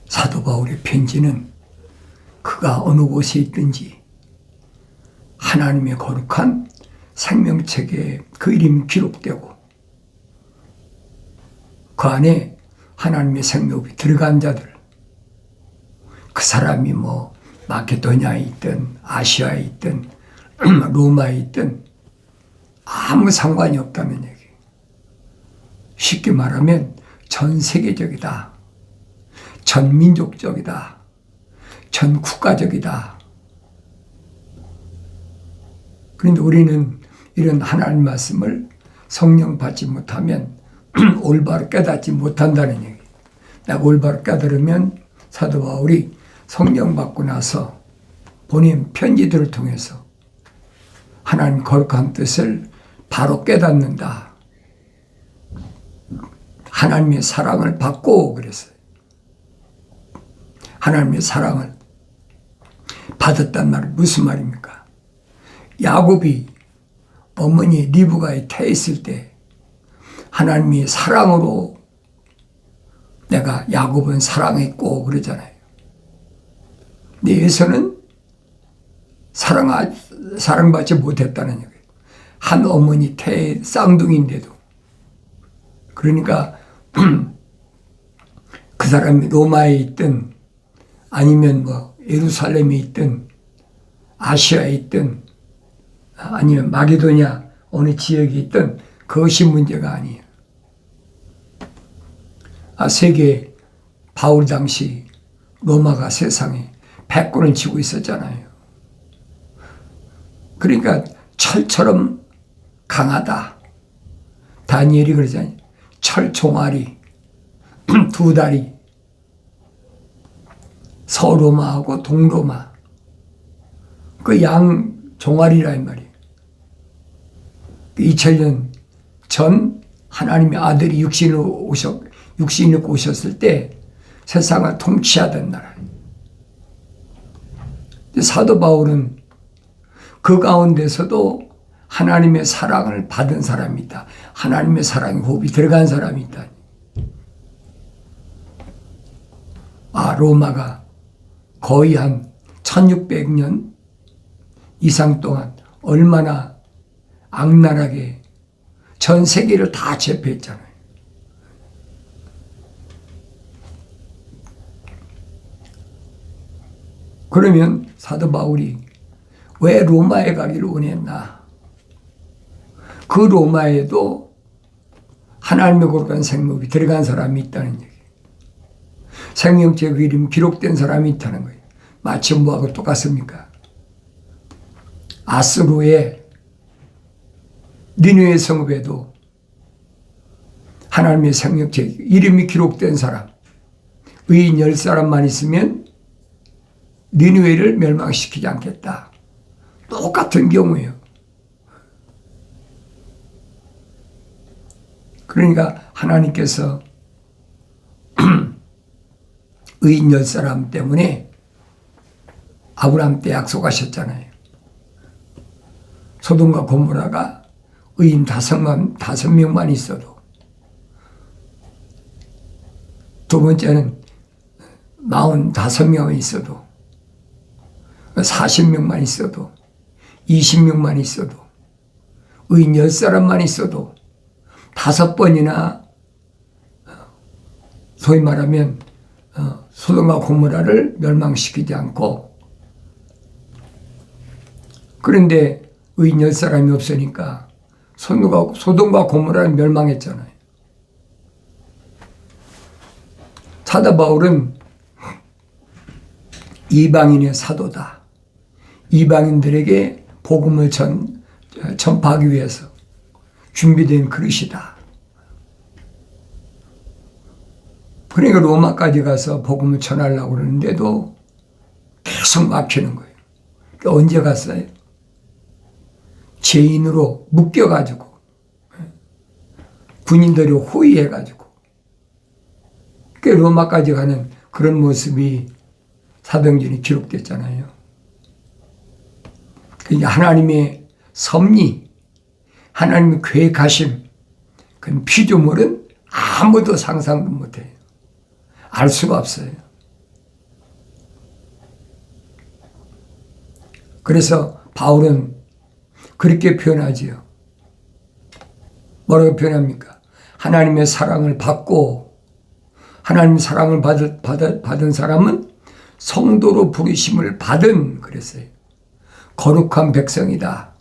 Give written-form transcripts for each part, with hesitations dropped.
사도 바울의 편지는 그가 어느 곳에 있든지 하나님의 거룩한 생명책에 그 이름이 기록되고 그 안에 하나님의 생명이 들어간 자들, 그 사람이 뭐 마케도니아에 있든 아시아에 있든 로마에 있든 아무 상관이 없다는 얘기. 쉽게 말하면 전 세계적이다, 전 민족적이다, 전 국가적이다. 그런데 우리는 이런 하나님 말씀을 성령 받지 못하면 올바로 깨닫지 못한다는 얘기. 내가 올바로 깨달으면 사도 바울이 성령 받고 나서 보낸 편지들을 통해서 하나님 거룩한 뜻을 바로 깨닫는다. 하나님의 사랑을 받고 그랬어요. 하나님의 사랑을 받았단 말이 무슨 말입니까? 야곱이 어머니 리브가에 태 있을 때 하나님이 사랑으로 내가 야곱은 사랑했고 그러잖아요. 근데 에서는 사랑받지 못했다는 얘기예요. 한 어머니 태의 쌍둥이인데도. 그러니까 그 사람이 로마에 있든 아니면 뭐 예루살렘에 있든 아시아에 있든 아니면 마게도냐 어느 지역에 있든 그것이 문제가 아니에요. 세계 바울 당시 로마가 세상에 패권을 쥐고 있었잖아요. 그러니까 철처럼 강하다. 다니엘이 그러잖아요. 철 종아리, 두 다리. 서로마하고 동로마. 그 양 종아리라 이 말이에요. 2000년 전 하나님의 아들이 육신으로 오셨을 때 세상을 통치하던 나라예요. 사도 바울은 그 가운데서도 하나님의 사랑을 받은 사람이 있다. 하나님의 사랑이 호흡이 들어간 사람이 있다. 로마가 거의 한 1600년 이상 동안 얼마나 악랄하게 전 세계를 다 제패했잖아요. 그러면 사도 바울이 왜 로마에 가기를 원했나? 그 로마에도 하나님의 거룩한 생명이 들어간 사람이 있다는 얘기예요. 생명책 그 이름이 기록된 사람이 있다는 거예요. 마치 뭐하고 똑같습니까? 아스루의 니느웨 성읍에도 하나님의 생명책 이름이 기록된 사람, 의인 10사람만 있으면 니느웨를 멸망시키지 않겠다. 똑같은 경우예요. 그러니까 하나님께서 의인 10사람 때문에 아브라함 때 약속하셨잖아요. 소돔과 고모라가 의인 5명만 있어도, 두 번째는 45명이 있어도, 40명만 있어도, 20명만 있어도, 의인 10사람만 있어도 5번이나 소위 말하면 소돔과 고모라를 멸망시키지 않고, 그런데 의인 10사람이 없으니까 소돔과 고모라는 멸망했잖아요. 사도 바울은 이방인의 사도다. 이방인들에게 복음을 전파하기 위해서 준비된 그릇이다. 그러니까 로마까지 가서 복음을 전하려고 그러는데도 계속 막히는 거예요. 그러니까 언제 갔어요? 죄인으로 묶여가지고 군인들이 호위해가지고 그 로마까지 가는 그런 모습이 사도행전에 기록됐잖아요. 그러니까 하나님의 섭리, 하나님의 계획하심, 그 피조물은 아무도 상상도 못해요. 알 수가 없어요. 그래서 바울은 그렇게 표현하지요. 뭐라고 표현합니까? 하나님의 사랑을 받고 하나님의 사랑을 받은 사람은 성도로 부르심을 받은 그랬어요. 거룩한 백성이다.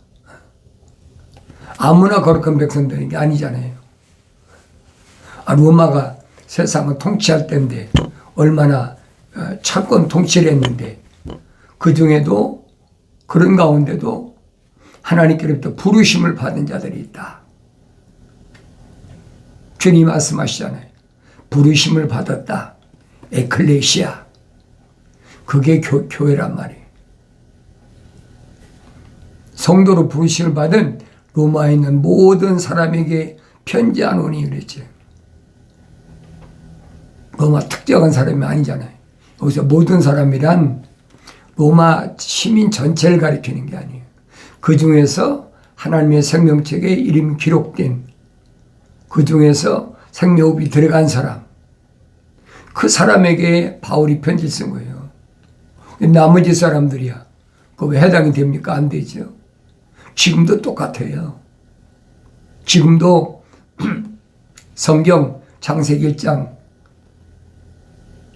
아무나 거룩한 백성 되는 게 아니잖아요. 로마가 세상을 통치할 때인데 얼마나 철권 통치를 했는데 그 중에도 그런 가운데도 하나님께로부터 부르심을 받은 자들이 있다. 주님이 말씀하시잖아요. 부르심을 받았다. 에클레시아. 그게 교회란 말이에요. 성도로 부르심을 받은 로마에 있는 모든 사람에게 편지하노니 그랬죠. 로마 특정한 사람이 아니잖아요. 여기서 모든 사람이란 로마 시민 전체를 가리키는 게 아니에요. 그 중에서 하나님의 생명책에 이름이 기록된 그 중에서 생명호흡이 들어간 사람, 그 사람에게 바울이 편지를 쓴 거예요. 나머지 사람들이야. 그거 왜 해당이 됩니까? 안 되죠. 지금도 똑같아요. 지금도 성경 창세기 1장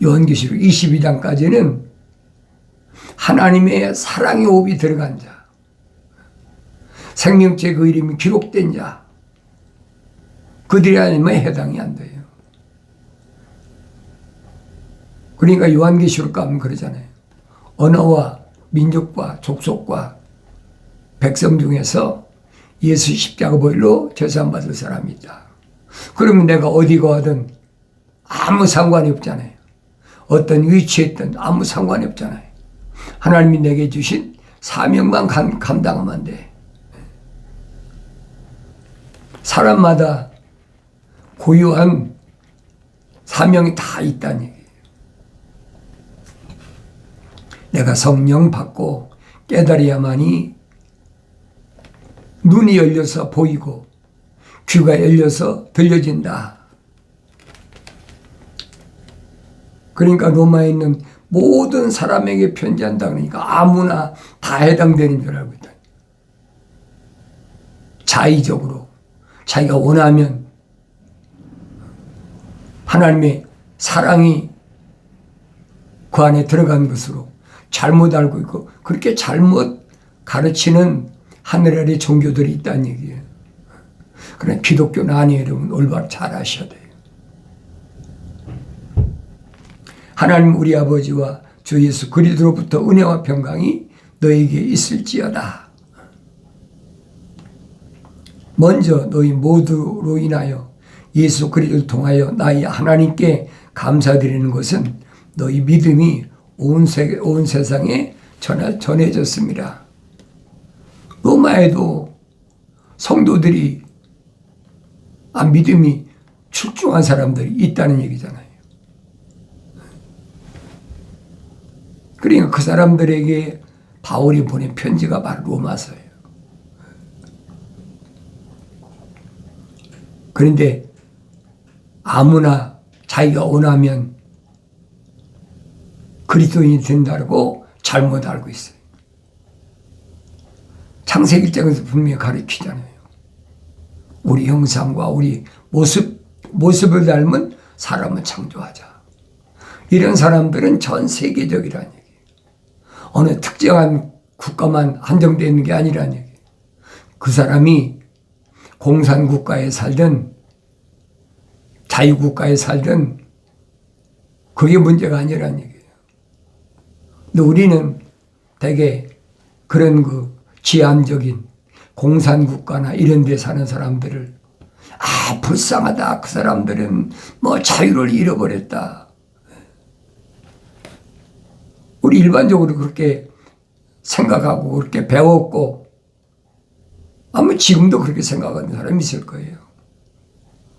요한계시록 22장까지는 하나님의 사랑의 호흡이 들어간 자, 생명책 그 이름이 기록된 자, 그들이 아니면 해당이 안 돼요. 그러니까 요한계시록 가면 그러잖아요. 언어와 민족과 족속과 백성 중에서 예수 십자가 보혈로 제사함받을 사람이 있다. 그러면 내가 어디 가든 아무 상관이 없잖아요. 어떤 위치에 있든 아무 상관이 없잖아요. 하나님이 내게 주신 사명만 감당하면 돼. 사람마다 고유한 사명이 다 있다는 얘기예요. 내가 성령 받고 깨달아야만이 눈이 열려서 보이고 귀가 열려서 들려진다. 그러니까 로마에 있는 모든 사람에게 편지한다 그러니까 아무나 다 해당되는 줄 알고 있다. 자의적으로 자기가 원하면 하나님의 사랑이 그 안에 들어간 것으로 잘못 알고 있고 그렇게 잘못 가르치는 하늘 아래 종교들이 있다는 얘기예요. 그러나 기독교는 아니에요. 여러분 올바로 잘 아셔야 돼요. 하나님 우리 아버지와 주 예수 그리스도로부터 은혜와 평강이 너에게 있을지어다. 먼저 너희 모두로 인하여 예수 그리스도를 통하여 나의 하나님께 감사드리는 것은 너희 믿음이 온 세상에 전해졌습니다. 로마에도 성도들이 믿음이 출중한 사람들이 있다는 얘기잖아요. 그러니까 그 사람들에게 바울이 보낸 편지가 바로 로마서예요. 그런데 아무나 자기가 원하면 그리스도인이 된다고 잘못 알고 있어요. 창세기 1장에서 분명히 가르치잖아요. 우리 형상과 우리 모습을 닮은 사람을 창조하자. 이런 사람들은 전 세계적이라는 얘기예요. 어느 특정한 국가만 한정되어 있는 게 아니라는 얘기예요. 그 사람이 공산국가에 살든 자유국가에 살든 그게 문제가 아니라는 얘기예요. 근데 우리는 되게 그런 지함적인 공산국가나 이런 데 사는 사람들을 불쌍하다. 그 사람들은 자유를 잃어버렸다. 우리 일반적으로 그렇게 생각하고 그렇게 배웠고 아마 지금도 그렇게 생각하는 사람이 있을 거예요.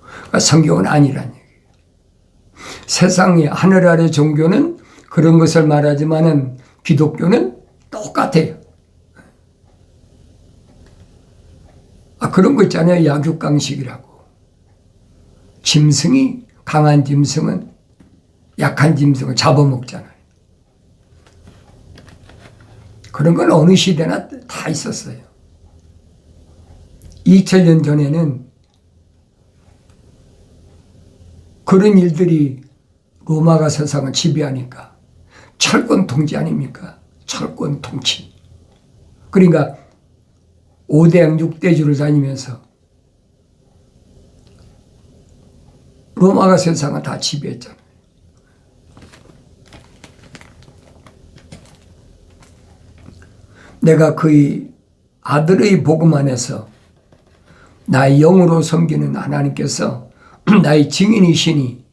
그러니까 성경은 아니란 얘기예요. 세상의 하늘 아래 종교는 그런 것을 말하지만은 기독교는 똑같아요. 그런 거 있잖아요. 약육강식이라고. 짐승이 강한 짐승은 약한 짐승을 잡아먹잖아요. 그런 건 어느 시대나 다 있었어요. 2000년 전에는 그런 일들이 로마가 세상을 지배하니까 철권 통치 아닙니까? 철권 통치. 그러니까 5대양 6대주를 다니면서 로마가 세상을 다 지배했잖아요. 내가 그의 아들의 복음 안에서 나의 영으로 섬기는 하나님께서 나의 증인이시니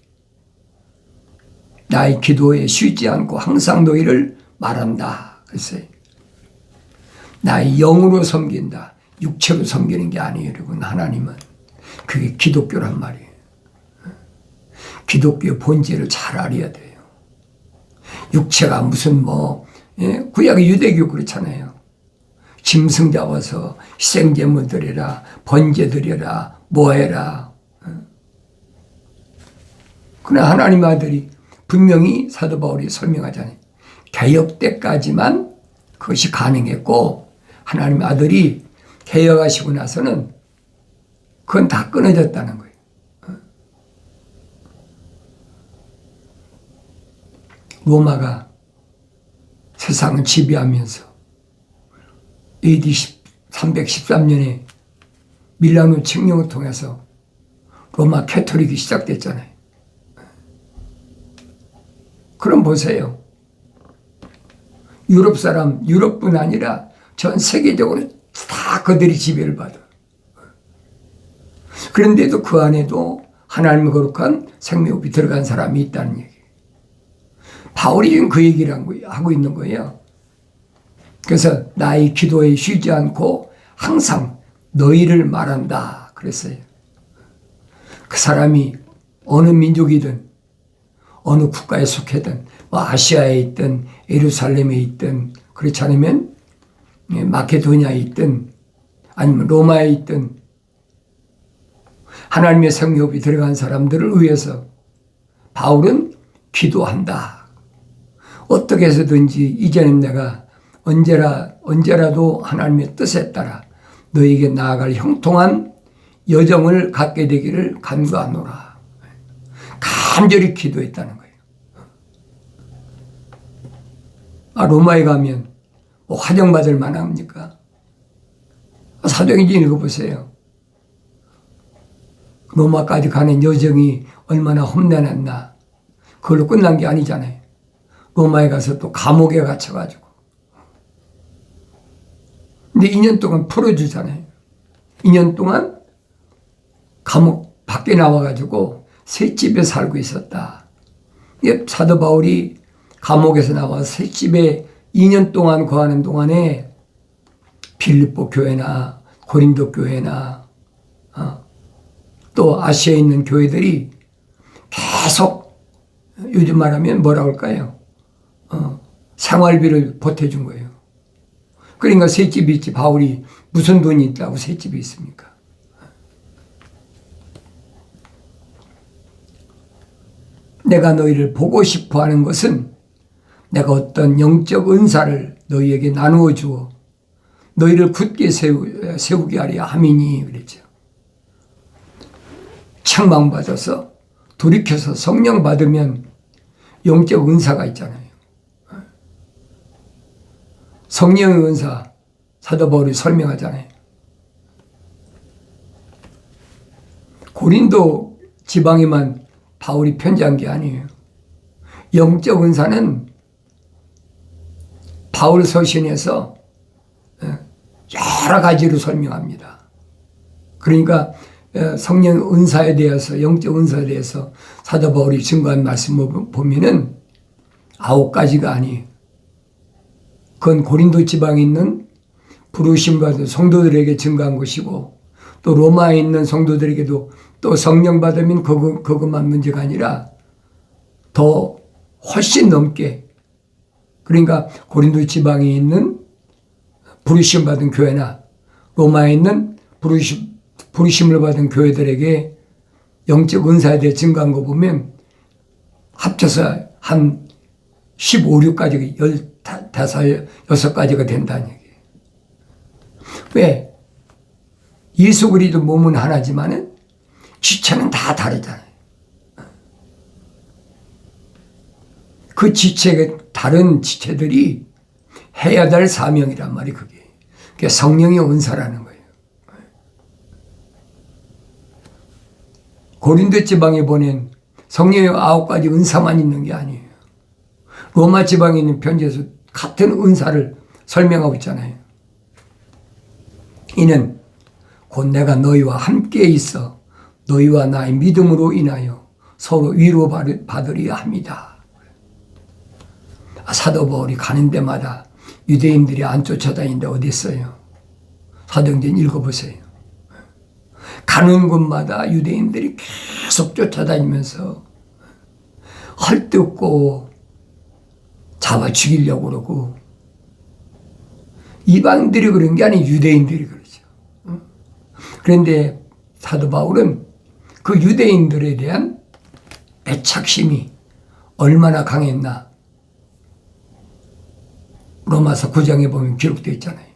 나의 기도에 쉬지 않고 항상 너희를 말한다. 그랬어요. 나의 영으로 섬긴다. 육체로 섬기는 게 아니에요, 여러분. 하나님은. 그게 기독교란 말이에요. 기독교의 본질을 잘 알아야 돼요. 육체가 무슨 구약의 유대교 그렇잖아요. 짐승 잡아서 희생제물 드려라, 번제 드려라, 뭐해라. 그러나 하나님 아들이 분명히 사도 바울이 설명하잖아요. 개혁 때까지만 그것이 가능했고 하나님 아들이 개혁하시고 나서는 그건 다 끊어졌다는 거예요. 로마가 세상을 지배하면서 AD 313년에 밀라노 칙령을 통해서 로마 캐토릭이 시작됐잖아요. 그럼 보세요. 유럽 사람, 유럽뿐 아니라 전 세계적으로 다 그들이 지배를 받아. 그런데도 그 안에도 하나님의 거룩한 생명이 들어간 사람이 있다는 얘기예요. 바울이 지금 그 얘기를 하고 있는 거예요. 그래서 나의 기도에 쉬지 않고 항상 너희를 말한다 그랬어요. 그 사람이 어느 민족이든 어느 국가에 속해든 아시아에 있든 예루살렘에 있든 그렇지 않으면 마케도니아에 있든 아니면 로마에 있든 하나님의 생명이 들어간 사람들을 위해서 바울은 기도한다. 어떻게 해서든지 이제는 내가 언제라도 하나님의 뜻에 따라 너에게 나아갈 형통한 여정을 갖게 되기를 간구하노라. 간절히 기도했다는 거예요. 로마에 가면 화정받을 만합니까? 사도행전 읽어보세요. 로마까지 가는 여정이 얼마나 험난했나. 그걸로 끝난 게 아니잖아요. 로마에 가서 또 감옥에 갇혀가지고. 근데 2년 동안 풀어주잖아요. 2년 동안 감옥 밖에 나와가지고 셋집에 살고 있었다. 사도 바울이 감옥에서 나와 셋집에 2년 동안 거하는 동안에 빌립보 교회나 고린도 교회나 또 아시아에 있는 교회들이 계속 요즘 말하면 뭐라고 할까요? 생활비를 보태준 거예요. 그러니까 셋집이 있지. 바울이 무슨 돈이 있다고 셋집이 있습니까? 내가 너희를 보고 싶어 하는 것은 내가 어떤 영적 은사를 너희에게 나누어 주어 너희를 굳게 세우게 하려 함이니 그랬죠. 책망받아서 돌이켜서 성령 받으면 영적 은사가 있잖아요. 성령의 은사 사도 바울이 설명하잖아요. 고린도 지방에만 바울이 편지한 게 아니에요. 영적 은사는 바울 서신에서 여러 가지로 설명합니다. 그러니까 성령 은사에 대해서 영적 은사에 대해서 사도 바울이 증거한 말씀을 보면은 9가지가 아니에요. 그건 고린도 지방에 있는 부르심 받은 성도들에게 증거한 것이고 또 로마에 있는 성도들에게도 또 성령 받으면 그것만 문제가 아니라 더 훨씬 넘게 그러니까 고린도 지방에 있는 부르심 받은 교회나 로마에 있는 부르심을 받은 교회들에게 영적 은사에 대해 증거한 거 보면 합쳐서 한 15, 6가지가 15, 6가지가 된다는 얘기예요. 왜? 예수 그리스도 몸은 하나지만은 지체는 다 다르잖아요. 그 지체가 다른 지체들이 해야 될 사명이란 말이 그게. 그게 성령의 은사라는 거예요. 고린도 지방에 보낸 성령의 9가지 은사만 있는 게 아니에요. 로마 지방에 있는 편지에서 같은 은사를 설명하고 있잖아요. 이는 곧 내가 너희와 함께 있어 너희와 나의 믿음으로 인하여 서로 위로받으려 합니다. 사도 바울이 가는 데마다 유대인들이 안 쫓아다니는데 어디 있어요? 사도행전 읽어보세요. 가는 곳마다 유대인들이 계속 쫓아다니면서 헐뜯고 잡아 죽이려고 그러고, 이방인들이 그런 게 아니고 유대인들이 그러죠. 그런데 사도 바울은 그 유대인들에 대한 애착심이 얼마나 강했나 로마서 9장에 보면 기록되어 있잖아요.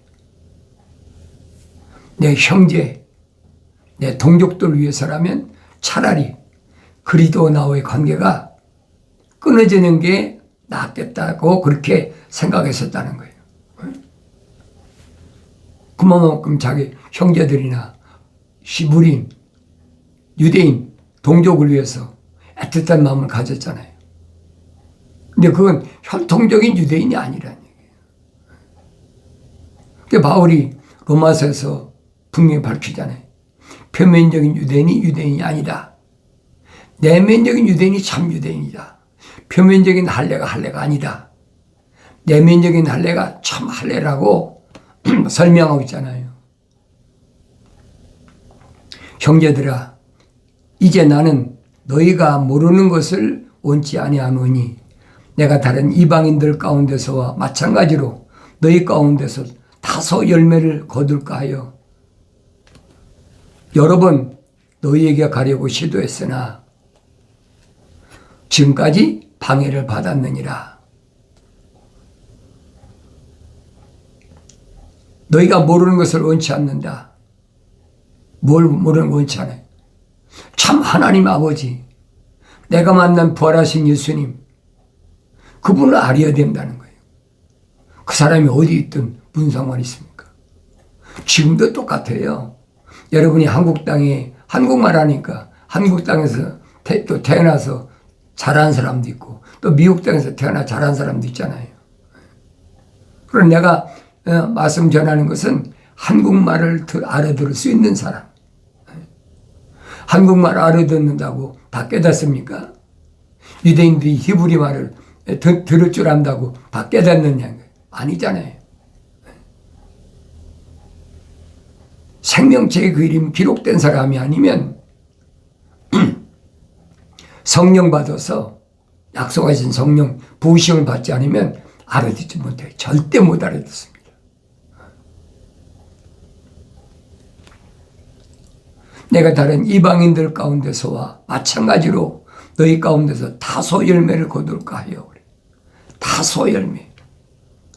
내 형제, 내 동족들 위해서라면 차라리 그리스도와 나와의 관계가 끊어지는 게 낫겠다고 그렇게 생각했었다는 거예요. 그만큼 자기 형제들이나 시부린, 유대인, 동족을 위해서 애틋한 마음을 가졌잖아요. 근데 그건 혈통적인 유대인이 아니라는 얘기예요. 그러니까 바울이 로마서에서 분명히 밝히잖아요. 표면적인 유대인이 유대인이 아니다. 내면적인 유대인이 참 유대인이다. 표면적인 할례가 할례가 아니다. 내면적인 할례가 참 할례라고 설명하고 있잖아요. 형제들아, 이제 나는 너희가 모르는 것을 원치 아니하노니 내가 다른 이방인들 가운데서와 마찬가지로 너희 가운데서 다소 열매를 거둘까 하여 여러 번 너희에게 가려고 시도했으나 지금까지 방해를 받았느니라. 너희가 모르는 것을 원치 않는다. 뭘 모르는 거 원치 않아요? 참 하나님 아버지, 내가 만난 부활하신 예수님, 그분을 알아야 된다는 거예요. 그 사람이 어디 있든 무슨 상관이 있습니까? 지금도 똑같아요. 여러분이 한국 땅에 한국말 하니까 한국 땅에서 또 태어나서 자란 사람도 있고 또 미국 땅에서 태어나 자란 사람도 있잖아요. 그럼 내가 말씀 전하는 것은 한국말을 알아들을 수 있는 사람. 한국말 알아듣는다고 다 깨닫습니까? 유대인들이 히브리 말을 들을 줄 안다고 다 깨닫느냐? 아니잖아요. 생명책의 그 이름 기록된 사람이 아니면 성령 받아서 약속하신 성령 부으심을 받지 않으면 알아듣지 못해요. 절대 못 알아듣습니다. 내가 다른 이방인들 가운데서와 마찬가지로 너희 가운데서 다소 열매를 거둘까 하여. 다소 열매.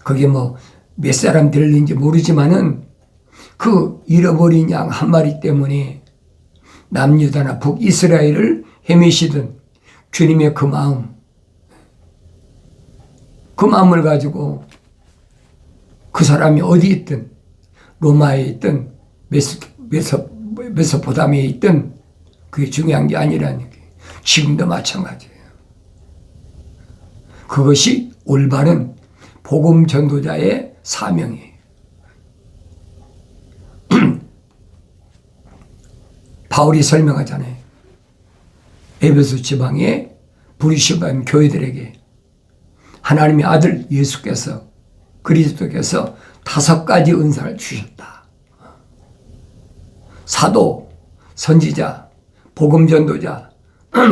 그게 뭐 몇 사람 들리는지 모르지만은 그 잃어버린 양 한 마리 때문에 남유다나 북이스라엘을 헤매시던 주님의 그 마음을 가지고 그 사람이 어디 있든 로마에 있든 메소포타미아에 있든 그게 중요한 게 아니라는 게 지금도 마찬가지예요. 그것이 올바른 복음 전도자의 사명이에요. 바울이 설명하잖아요. 에베소 지방의 부르심받은 교회들에게 하나님의 아들 예수께서 그리스도께서 5가지 은사를 주셨다. 사도, 선지자, 복음전도자,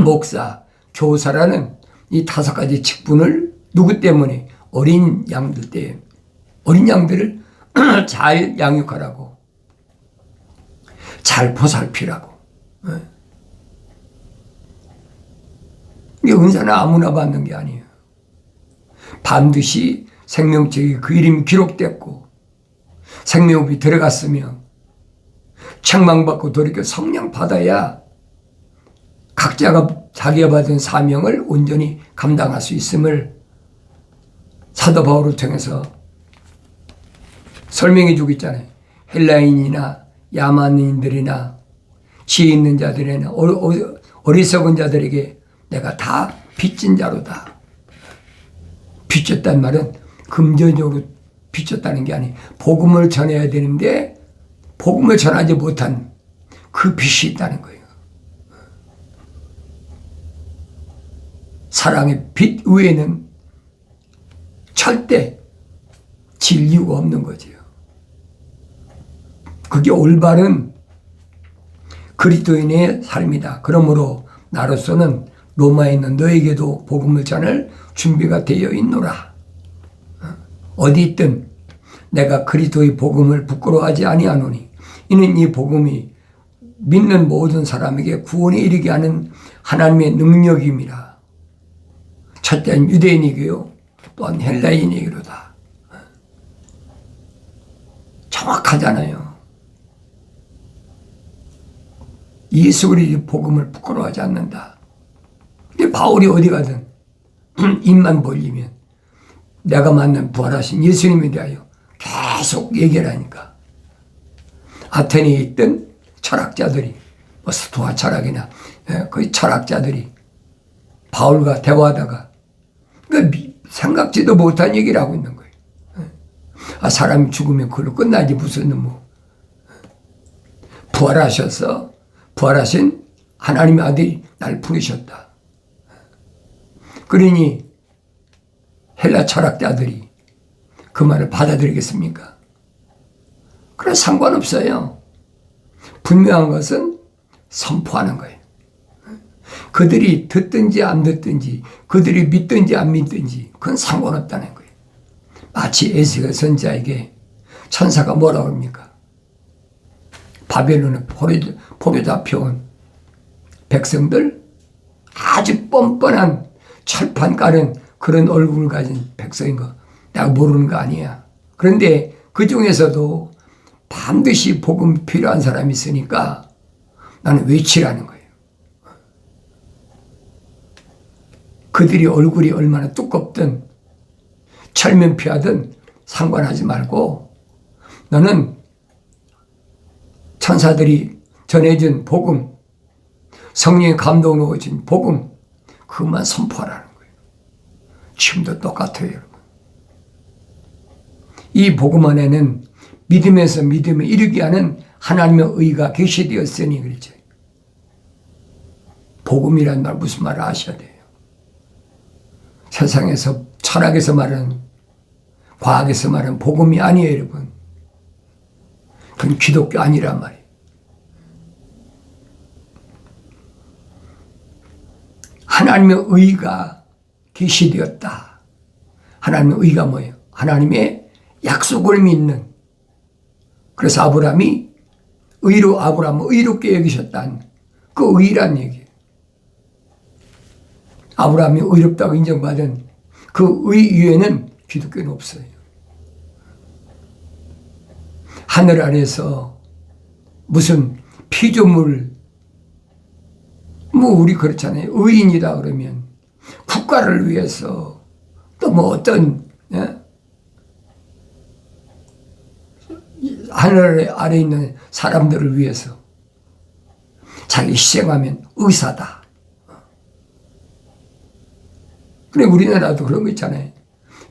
목사, 교사라는 이 5가지 직분을 누구 때문에? 어린 양들 때 어린 양들을 잘 양육하라고, 잘 보살피라고. 이 은사는 아무나 받는 게 아니에요. 반드시 생명책에 그 이름이 기록됐고 생명업이 들어갔으며 책망받고 돌이켜 성령 받아야 각자가 자기가 받은 사명을 온전히 감당할 수 있음을 사도 바울을 통해서 설명해 주고 있잖아요. 헬라인이나 야만인들이나 지혜 있는 자들이나 어리석은 자들에게 내가 다 빚진 자로다. 빚졌단 말은 금전적으로 빚졌다는 게 아니에요. 복음을 전해야 되는데 복음을 전하지 못한 그 빚이 있다는 거예요. 사랑의 빚 외에는 절대 질 이유가 없는 거죠. 그게 올바른 그리스도인의 삶이다. 그러므로 나로서는 로마에 있는 너에게도 복음을 전할 준비가 되어 있노라. 어디 있든 내가 그리스도의 복음을 부끄러워하지 아니하노니 이는 이 복음이 믿는 모든 사람에게 구원에 이르게 하는 하나님의 능력임이라. 첫째는 유대인이고요. 또한 헬라인이기로다. 정확하잖아요. 예수 그리스도의 복음을 부끄러워하지 않는다. 근데 바울이 어디 가든 입만 벌리면 내가 만난 부활하신 예수님에 대하여 계속 얘기를 하니까 아테네에 있던 철학자들이 뭐 스토아 철학이나 그 철학자들이 바울과 대화하다가 생각지도 못한 얘기를 하고 있는 거예요. 사람이 죽으면 그걸로 끝나지 무슨 뭐 부활하신 하나님의 아들이 날 부르셨다. 그러니 헬라 철학자들이 그 말을 받아들이겠습니까? 그래 상관없어요. 분명한 것은 선포하는 거예요. 그들이 듣든지 안 듣든지 그들이 믿든지 안 믿든지 그건 상관없다는 거예요. 마치 에스겔 선지자에게 천사가 뭐라고 합니까? 바벨론에 포로 잡혀온 백성들 아주 뻔뻔한 철판 깔은 그런 얼굴을 가진 백성인 거 내가 모르는 거 아니야. 그런데 그 중에서도 반드시 복음 필요한 사람이 있으니까 나는 외치라는 거예요. 그들이 얼굴이 얼마나 두껍든 철면피하든 상관하지 말고 너는 천사들이 전해준 복음, 성령의 감동으로 준 복음 그것만 선포하라는 거예요. 지금도 똑같아요, 여러분. 이 복음 안에는 믿음에서 믿음에 이르게 하는 하나님의 의가 계시되었으니 그렇죠. 복음이란 말 무슨 말을 아셔야 돼요. 세상에서 철학에서 말하는 과학에서 말하는 복음이 아니에요, 여러분. 그건 기독교 아니란 말이에요. 하나님의 의가 계시되었다. 하나님의 의가 뭐예요? 하나님의 약속을 믿는. 그래서 아브라함이 아브라함을 의롭게 여기셨다는 그 의란 얘기예요. 아브라함이 의롭다고 인정받은 그 의 위에는 기독교는 없어요. 하늘 아래서 무슨 피조물 뭐 우리 그렇잖아요. 의인이다 그러면 국가를 위해서 또 뭐 어떤 하늘 아래 있는 사람들을 위해서 자기 희생하면 의사다. 그래 우리나라도 그런 거 있잖아요.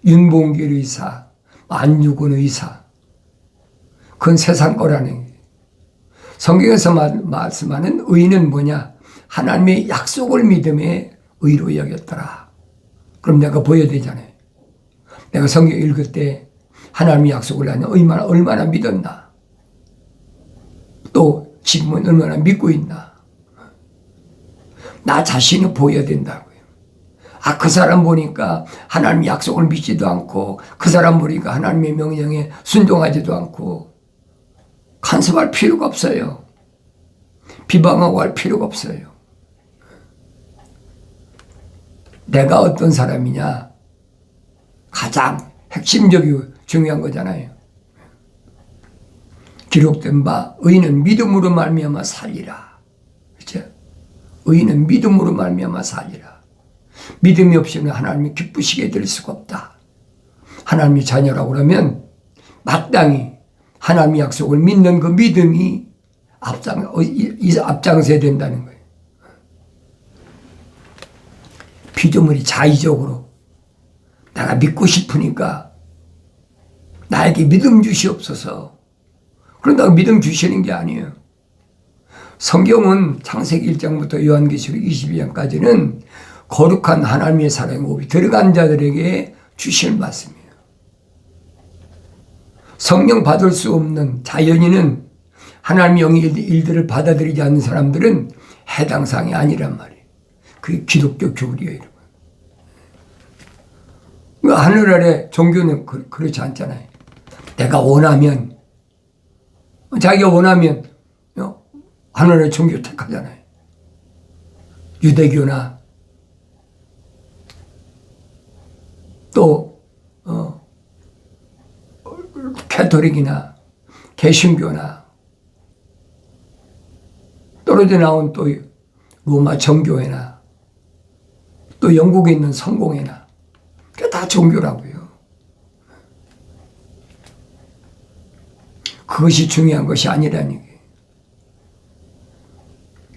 윤봉길 의사, 안유근 의사. 그건 세상 거라는 거예요. 성경에서 말씀하는 의는 뭐냐? 하나님의 약속을 믿음에 의로 여겼더라. 그럼 내가 보여야 되잖아요. 내가 성경 읽을 때 하나님의 약속을 나는 얼마나 믿었나? 또 지금은 얼마나 믿고 있나? 나 자신이 보여야 된다고요. 그 사람 보니까 하나님의 약속을 믿지도 않고 그 사람 보니까 하나님의 명령에 순종하지도 않고 간섭할 필요가 없어요. 비방하고 할 필요가 없어요. 내가 어떤 사람이냐? 가장 핵심적이고 중요한 거잖아요. 기록된 바 의인은 믿음으로 말미암아 살리라. 그렇죠? 의인은 믿음으로 말미암아 살리라. 믿음이 없이는 하나님이 기쁘시게 될 수가 없다. 하나님의 자녀라고 그러면 마땅히 하나님의 약속을 믿는 그 믿음이 앞장서야 된다는 거예요. 피조물이 자의적으로 내가 믿고 싶으니까 나에게 믿음 주시옵소서. 그런다고 믿음 주시는 게 아니에요. 성경은 창세기 1장부터 요한계시록 22장까지는 거룩한 하나님의 사랑의 호흡이 들어간 자들에게 주실 말씀이에요. 성령 받을 수 없는 자연인은 하나님의 영의 일들을 받아들이지 않는 사람들은 해당 사항이 아니란 말이에요. 그게 기독교 교리예요. 하늘 아래 종교는 그렇지 않잖아요. 내가 원하면, 자기가 원하면 하늘 아래 종교 택하잖아요. 유대교나 또 캐토릭이나 개신교나 떨어져 나온 또 로마 정교회나 또 영국에 있는 성공회나 그게 다 종교라고요. 그것이 중요한 것이 아니라는 게.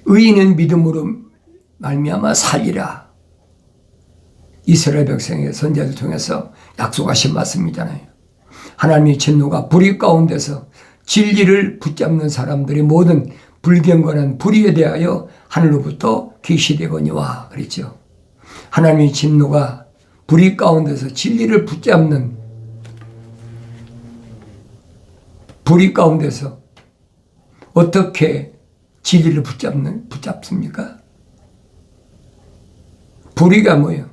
의인은 믿음으로 말미암아 살리라. 이스라엘 백성의 선지자들 통해서 약속하신 말씀이잖아요. 하나님의 진노가 불의 가운데서 진리를 붙잡는 사람들의 모든 불경건한 불의에 대하여 하늘로부터 계시되거니와 그랬죠. 하나님의 진노가 불의 가운데서 진리를 붙잡는 불의 가운데서 어떻게 진리를 붙잡습니까? 불의가 뭐예요?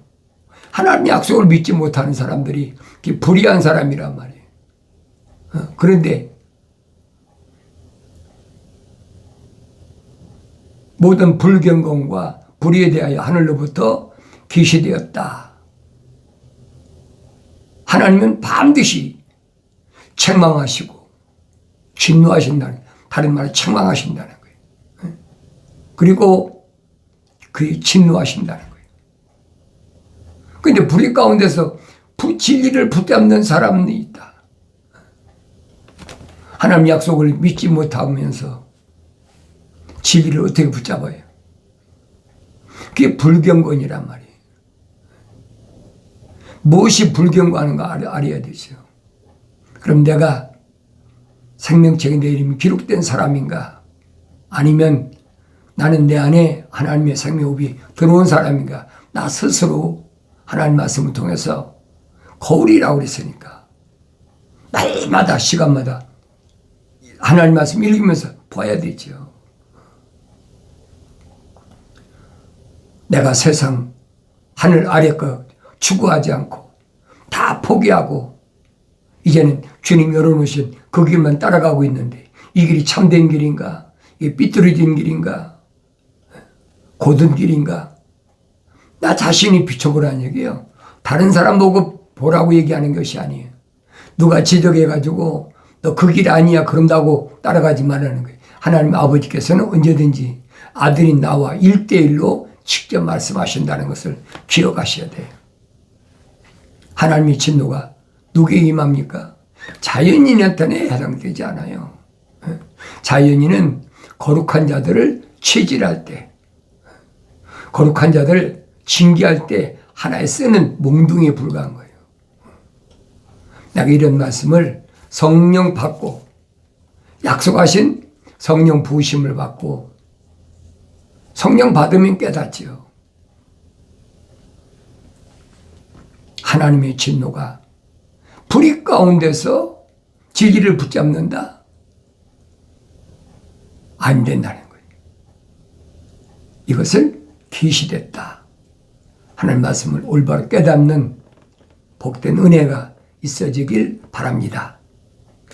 하나님의 약속을 믿지 못하는 사람들이 불의한 사람이란 말이에요. 그런데 모든 불경건과 불의에 대하여 하늘로부터 계시되었다. 하나님은 반드시 책망하시고 진노하신다는, 다른 말로 책망하신다는 거예요. 그리고 그 진노하신다는 거예요. 그런데 불의 가운데서 진리를 붙잡는 사람이 있다. 하나님 약속을 믿지 못하면서 진리를 어떻게 붙잡아요? 그게 불경건이란 말이에요. 무엇이 불경건한가 알아야 되죠. 그럼 내가 생명책에 내 이름이 기록된 사람인가? 아니면 나는 내 안에 하나님의 생명호흡이 들어온 사람인가? 나 스스로 하나님 말씀을 통해서 거울이라고 그랬으니까 날마다 시간마다 하나님 말씀 읽으면서 봐야 되죠. 내가 세상 하늘 아래 거 추구하지 않고 다 포기하고 이제는 주님 열어놓으신 그 길만 따라가고 있는데 이 길이 참된 길인가? 이게 삐뚤어진 길인가? 고든 길인가? 나 자신이 비춰보라는 얘기예요. 다른 사람 보고 보라고 얘기하는 것이 아니에요. 누가 지적해가지고 너 그 길 아니야 그런다고 따라가지 말라는 거예요. 하나님 아버지께서는 언제든지 아들이 나와 1대1로 직접 말씀하신다는 것을 기억하셔야 돼요. 하나님의 진노가 누구에게 임합니까? 자연인한테는 해당되지 않아요. 자연인은 거룩한 자들을 체질할 때, 거룩한 자들을 징계할 때 하나에 쓰는 몽둥이에 불과한 거예요. 내가 이런 말씀을 성령 받고 약속하신 성령 부으심을 받고 성령 받으면 깨닫지요. 하나님의 진노가 불의 가운데서 진리를 붙잡는다? 안 된다는 거예요. 이것을 계시됐다. 하나님 말씀을 올바로 깨닫는 복된 은혜가 있어지길 바랍니다.